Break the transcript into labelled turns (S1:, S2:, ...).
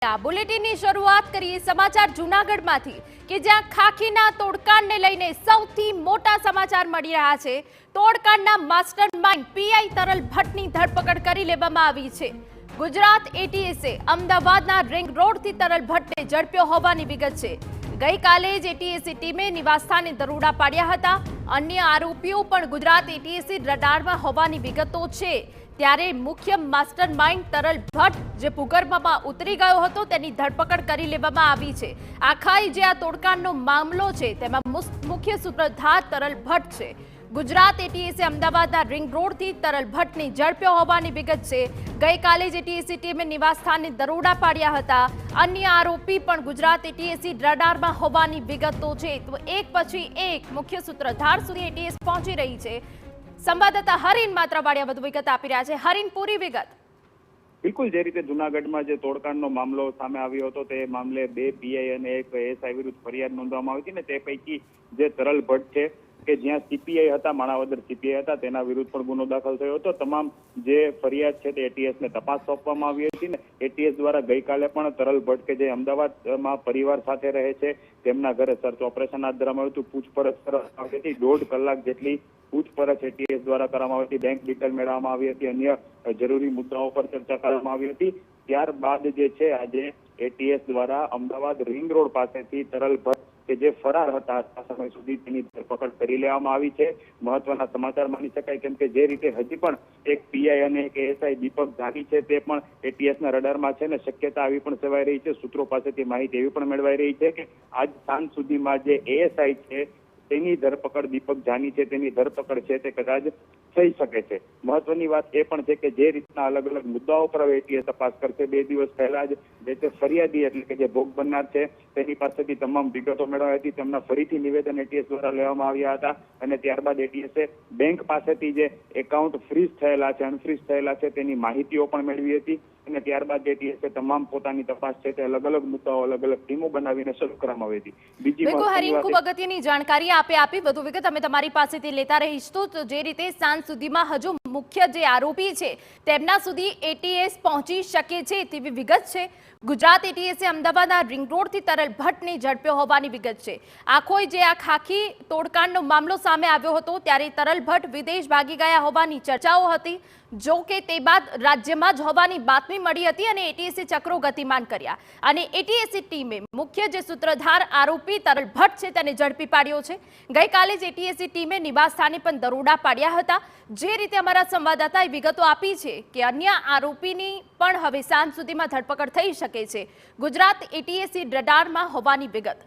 S1: આ બુલેટિનની શરૂઆત કરીએ સમાચાર જૂનાગઢમાંથી કે જ્યાં ખાખીના તોડકાંડને લઈને સૌથી મોટા સમાચાર મળી રહ્યા છે। તોડકાંડના માસ્ટરમાઇન્ડ પીઆઈ તરલ ભટ્ટની ધરપકડ કરી લેવામાં આવી છે। ગુજરાત એટીએસે અમદાવાદના રિંગ રોડથી તરલ ભટ્ટને ઝડપ્યો હોવાની વિગત છે। ગઈકાલે જ એટીએસી ટીમે નિવાસસ્થાને દરોડા પાડ્યા હતા। અન્ય આરોપીઓ પણ ગુજરાત એટીએસી રડારમાં હોવાની વિગતો છે। ત્યારે મુખ્ય માસ્ટરમાઇન્ડ તરલ ભટ્ટ જે ભૂગર્ભમાં ઉતરી ગયો હતો તેની ધરપકડ કરી લેવામાં આવી છે। આખાઈ જે આ તોડકાંડનો મામલો છે તેમાં મુખ્ય સૂત્રધાર તરલ ભટ્ટ છે। ગુજરાત એટીએસે અમદાવાદના રિંગ રોડથી તરલ ભટ્ટને ઝડપ્યો હોવાની વિગત છે। ગઈકાલે જ એટીએસી ટીમે નિવાસસ્થાને દરોડા પાડ્યા હતા। અન્ય આરોપી પણ ગુજરાત એટીએસી રડારમાં હોવાની વિગતો છે। તો એક પછી એક મુખ્ય સૂત્રધાર સુધી એટીએસ પહોંચી રહી છે। સંવાદદાતા હરીન માત્રાવાડિયા વધુ વિગત આપી રહ્યા છે। હરીન, પૂરી વિગત।
S2: બિલકુલ, જે રીતે જૂનાગઢમાં જે તોડકાંડનો મામલો સામે આવ્યો હતો તે મામલે 2 પીઆઈ અને 1 એએસઆઈ વિરુદ્ધ ફરિયાદ નોંધવામાં આવી હતી ને તે પૈકી જે તરલ ભટ્ટ છે કે જ્યાં સીપીઆઈ હતા, માણાવદર સીપીઆઈ હતા, તેના વિરુદ્ધ પણ ગુનો દાખલ થયો હતો। તમામ જે ફરિયાદ છે તે એટીએસને તપાસ સોંપવામાં આવી હતી ને એટીએસ દ્વારા ગઈકાલે પણ તરલ ભટ્ટ કે જે અમદાવાદમાં પરિવાર સાથે રહે છે તેમના ઘરે સર્ચ ઓપરેશન હાથ ધરવામાં આવ્યું હતું। પૂછપરછ કરવામાં આવી હતી। 1.5 કલાક જેટલી પૂછપરછ એટીએસ દ્વારા કરવામાં આવી હતી। બેંક ડિટેલ મેળવવામાં આવી હતી। અન્ય જરૂરી મુદ્દાઓ પર ચર્ચા કરવામાં આવી હતી। ત્યારબાદ જે છે આજે એટીએસ દ્વારા અમદાવાદ રિંગ રોડ પાસેથી તરલ ભટ્ટ કે જે ફરાર હતા આ સમય સુધી તેની ધરપકડ કરી લેવામાં આવી છે। મહત્વના સમાચાર માની શકાય કેમ કે જે રીતે હજી પણ એક પીઆઈ અને એક એએસઆઈ દીપક ધારી છે તે પણ એટીએસના રડારમાં છે ને શક્યતા આવી પણ સેવાઈ રહી છે। સૂત્રો પાસેથી માહિતી એવી પણ મેળવાઈ રહી છે કે આજ સાંજ સુધીમાં જે એએસઆઈ છે તેની ધરપકડ, દીપક જાની છે તેની ધરપકડ છે તે કદાચ થઈ શકે છે। મહત્વની વાત એ પણ છે કે જે રીતના અલગ અલગ મુદ્દાઓ પર હવે એટીએસ તપાસ કરશે। 2 દિવસ પહેલા જ જે તે ફરિયાદી એટલે કે જે ભોગ બનનાર છે તેની પાસેથી તમામ વિગતો મેળવાઈ હતી। તેમના ફરીથી નિવેદન એટીએસ દ્વારા લેવામાં આવ્યા હતા અને ત્યારબાદ એટીએસે બેંક પાસેથી જે એકાઉન્ટ ફ્રીઝ થયેલા છે, અનફ્રીઝ થયેલા છે તેની માહિતીઓ પણ મેળવી હતી અને ત્યારબાદ એટીએસે તમામ પોતાની તપાસ છે તે અલગ અલગ મુદ્દાઓ, અલગ અલગ ટીમો બનાવીને શરૂ કરવામાં આવી હતી। બીજી
S1: ખૂબ અગત્યની જાણકારી આપી વધુ વિગત અમે તમારી પાસેથી લેતા રહીશું। તો જે રીતે સાંજ સુધીમાં હજુ મુખ્ય જે આરોપી છે તેમના સુધી એટીએસ પહોંચી શકે છે તેવી વિગત છે। ગુજરાત એટીએસે અમદાવાદના રિંગ રોડથી તરલ ભટ્ટને ઝડપ્યો હોવાની વિગત છે। આખો જે આ ખાખી તોડકાંડનો મામલો સામે આવ્યો હતો ત્યારે તરલ ભટ્ટ વિદેશ ભાગી ગયા હોવાની ચર્ચાઓ હતી। જો કે તે બાદ રાજ્યમાં જ હોવાની બાતમી મળી હતી અને એટીએસે ચક્રો ગતિમાન કર્યા અને એટીએસી ટીમે મુખ્ય જે સૂત્રધાર આરોપી તરલ ભટ્ટ છે તેને ઝડપી પાડ્યો છે। ગઈકાલે જ એટીએસી ટીમે નિવાસસ્થાને પણ દરોડા પાડ્યા હતા। જે રીતે અમારા સંવાદદાતાએ વિગતો આપી છે કે અન્ય આરોપીની પણ હવે સાંજ સુધીમાં ધરપકડ થઈ શકે છે। ગુજરાત એટીએસી રડારમાં હોવાની વિગત।